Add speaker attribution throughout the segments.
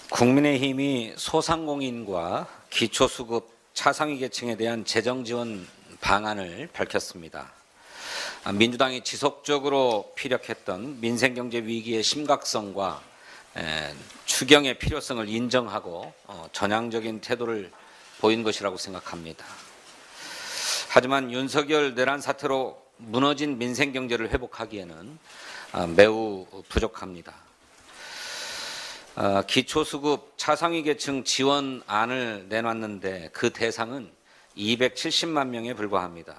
Speaker 1: 국민의힘이 소상공인과 기초수급 차상위 계층에 대한 재정 지원 방안을 밝혔습니다. 민주당이 지속적으로 피력했던 민생경제 위기의 심각성과 추경의 필요성을 인정하고 전향적인 태도를 보인 것이라고 생각합니다. 하지만 윤석열 내란 사태로 무너진 민생경제를 회복하기에는 매우 부족합니다. 기초수급 차상위 계층 지원안을 내놨는데 그 대상은 270만 명에 불과합니다.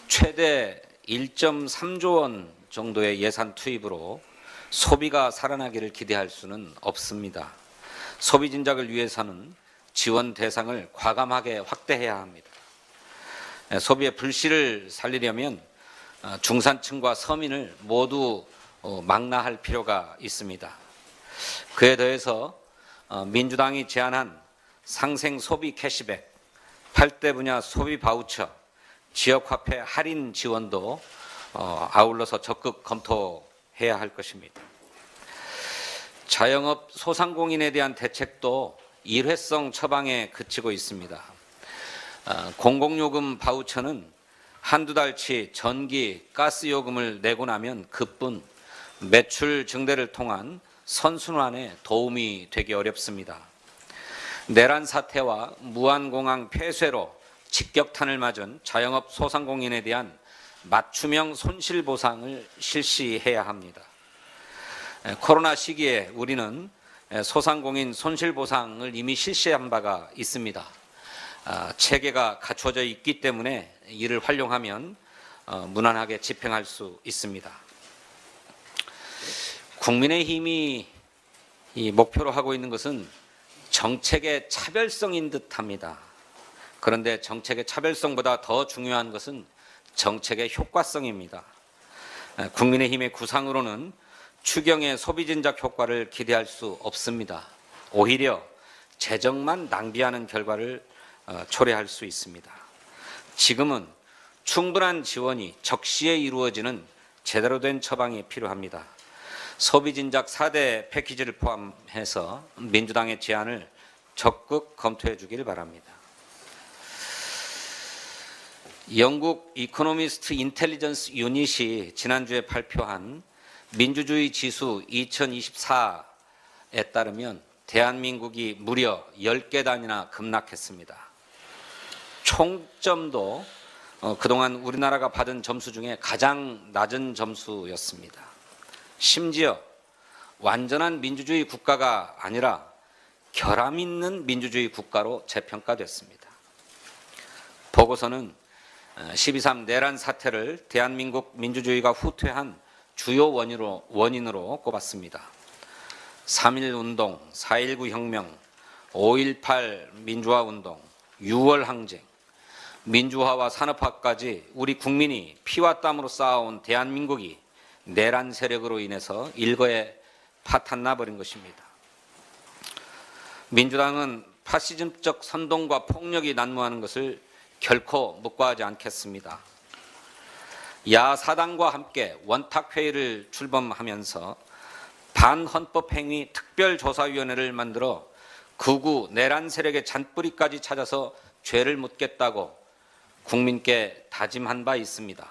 Speaker 1: 최대 1.3조 원 정도의 예산 투입으로 소비가 살아나기를 기대할 수는 없습니다. 소비 진작을 위해서는 지원 대상을 과감하게 확대해야 합니다. 소비의 불씨를 살리려면 중산층과 서민을 모두 망라할 필요가 있습니다. 그에 더해서 민주당이 제안한 상생 소비 캐시백, 8대 분야 소비 바우처, 지역화폐 할인 지원도 아울러서 적극 검토해야 할 것입니다. 자영업 소상공인에 대한 대책도 일회성 처방에 그치고 있습니다. 공공요금 바우처는 한두 달치 전기, 가스 요금을 내고 나면 그뿐 매출 증대를 통한 선순환에 도움이 되기 어렵습니다. 내란 사태와 무한공항 폐쇄로 직격탄을 맞은 자영업 소상공인에 대한 맞춤형 손실보상을 실시해야 합니다. 코로나 시기에 우리는 소상공인 손실보상을 이미 실시한 바가 있습니다. 체계가 갖춰져 있기 때문에 이를 활용하면 무난하게 집행할 수 있습니다. 국민의힘이 목표로 하고 있는 것은 정책의 차별성인 듯합니다. 그런데 정책의 차별성보다 더 중요한 것은 정책의 효과성입니다. 국민의힘의 구상으로는 추경의 소비 진작 효과를 기대할 수 없습니다. 오히려 재정만 낭비하는 결과를 초래할 수 있습니다. 지금은 충분한 지원이 적시에 이루어지는 제대로 된 처방이 필요합니다. 소비 진작 4대 패키지를 포함해서 민주당의 제안을 적극 검토해 주길 바랍니다. 영국 이코노미스트 인텔리전스 유닛이 지난주에 발표한 민주주의 지수 2024에 따르면 대한민국이 무려 10계단이나 급락했습니다. 총점도 그동안 우리나라가 받은 점수 중에 가장 낮은 점수였습니다. 심지어 완전한 민주주의 국가가 아니라 결함 있는 민주주의 국가로 재평가됐습니다. 보고서는 12.3 내란 사태를 대한민국 민주주의가 후퇴한 주요 원인으로 꼽았습니다. 3.1운동, 4.19 혁명, 5.18 민주화운동, 6월 항쟁, 민주화와 산업화까지 우리 국민이 피와 땀으로 쌓아온 대한민국이 내란 세력으로 인해서 일거에 파탄나 버린 것입니다. 민주당은 파시즘적 선동과 폭력이 난무하는 것을 결코 묵과하지 않겠습니다. 야사당과 함께 원탁회의를 출범하면서 반헌법행위 특별조사위원회를 만들어 극우 내란 세력의 잔뿌리까지 찾아서 죄를 묻겠다고 국민께 다짐한 바 있습니다.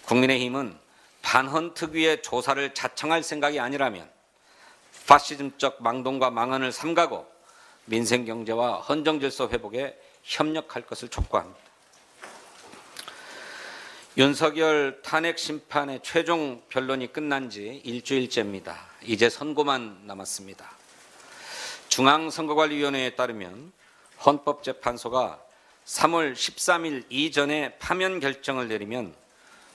Speaker 1: 국민의힘은 반헌특위의 조사를 자청할 생각이 아니라면 파시즘적 망동과 망언을 삼가고 민생경제와 헌정질서 회복에 협력할 것을 촉구합니다. 윤석열 탄핵 심판의 최종 변론이 끝난 지 일주일째입니다. 이제 선고만 남았습니다. 중앙선거관리위원회에 따르면 헌법재판소가 3월 13일 이전에 파면 결정을 내리면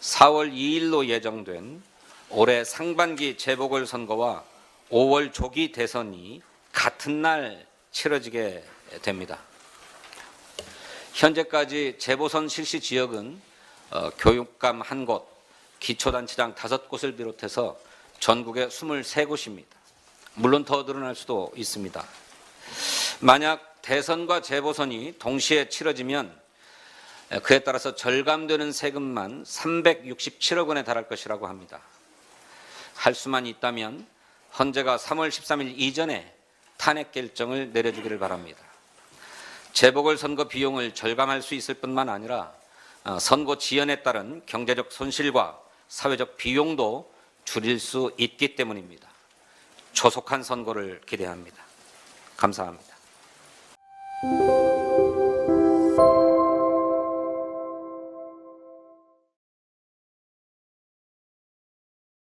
Speaker 1: 4월 2일로 예정된 올해 상반기 재보궐선거와 5월 조기 대선이 같은 날 치러지게 됩니다. 현재까지 재보선 실시 지역은 교육감 1곳, 기초단체장 5곳을 비롯해서 전국에 23곳입니다. 물론 더 늘어날 수도 있습니다. 만약 대선과 재보선이 동시에 치러지면 그에 따라서 절감되는 세금만 367억 원에 달할 것이라고 합니다. 할 수만 있다면 헌재가 3월 13일 이전에 탄핵 결정을 내려주기를 바랍니다. 재보궐선거 비용을 절감할 수 있을 뿐만 아니라 선거 지연에 따른 경제적 손실과 사회적 비용도 줄일 수 있기 때문입니다. 조속한 선거를 기대합니다. 감사합니다.